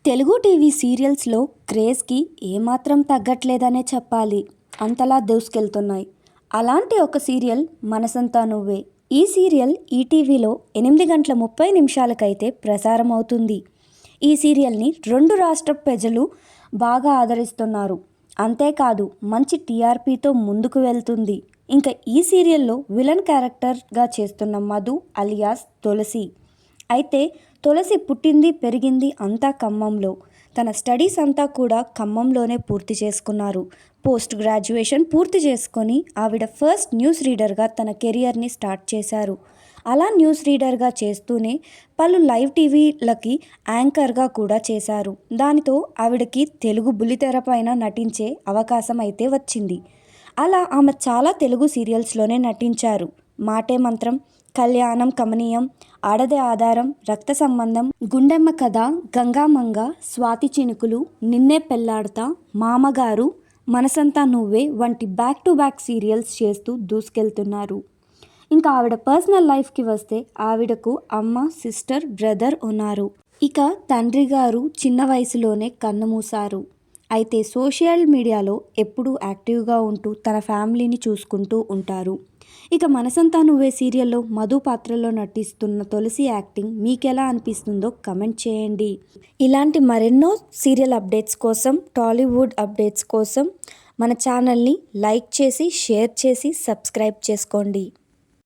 Telugu TV సీరియల్స్లో క్రేజ్కి ఏమాత్రం తగ్గట్లేదనే చెప్పాలి. అంతలా దూసుకెళ్తున్నాయి. అలాంటి ఒక సీరియల్ మనసంతా నువ్వే. ఈ సీరియల్ ఈటీవీలో 8 గంటల 30 నిమిషాలకైతే ప్రసారం అవుతుంది. ఈ సీరియల్ని 2 రాష్ట్ర ప్రజలు బాగా ఆదరిస్తున్నారు. అంతేకాదు మంచి టీఆర్పీతో ముందుకు వెళ్తుంది. ఇంకా ఈ సీరియల్లో విలన్ క్యారెక్టర్గా చేస్తున్న మధు అలియాస్ తులసి. అయితే తులసి పుట్టింది పెరిగింది అంతా ఖమ్మంలో. తన స్టడీస్ అంతా కూడా ఖమ్మంలోనే పూర్తి చేసుకున్నారు. పోస్ట్ గ్రాడ్యుయేషన్ పూర్తి చేసుకొని ఆవిడ ఫస్ట్ న్యూస్ రీడర్గా తన కెరియర్ని స్టార్ట్ చేశారు. అలా న్యూస్ రీడర్గా చేస్తూనే పలు లైవ్ టీవీలకి యాంకర్గా కూడా చేశారు. దానితో ఆవిడకి తెలుగు బుల్లితెర పైన నటించే అవకాశం అయితే వచ్చింది. అలా ఆమె చాలా తెలుగు సీరియల్స్లోనే నటించారు. మాటే మంత్రం, కళ్యాణం కమనీయం, ఆడదే ఆధారం, రక్త సంబంధం, గుండెమ్మ కథ, గంగామంగ, స్వాతి చినుకులు, నిన్నే పెళ్లాడతా, మామగారు, మనసంతా నువ్వే వంటి బ్యాక్ టు బ్యాక్ సీరియల్స్ చేస్తూ దూసుకెళ్తున్నారు. ఇంకా ఆవిడ పర్సనల్ లైఫ్కి వస్తే ఆవిడకు అమ్మ, సిస్టర్, బ్రదర్ ఉన్నారు. ఇక తండ్రి గారు చిన్న వయసులోనే కన్నుమూశారు. అయితే సోషల్ మీడియాలో ఎప్పుడూ యాక్టివ్గా ఉంటూ తన ఫ్యామిలీని చూసుకుంటూ ఉంటారు. ఇక మనసంతా నువ్వే సీరియల్లో మధు పాత్రలో నటిస్తున్న తులసి యాక్టింగ్ మీకెలా అనిపిస్తుందో కమెంట్ చేయండి. ఇలాంటి మరెన్నో సీరియల్ అప్డేట్స్ కోసం, టాలీవుడ్ అప్డేట్స్ కోసం మన ఛానల్ని లైక్ చేసి, షేర్ చేసి, సబ్స్క్రైబ్ చేసుకోండి.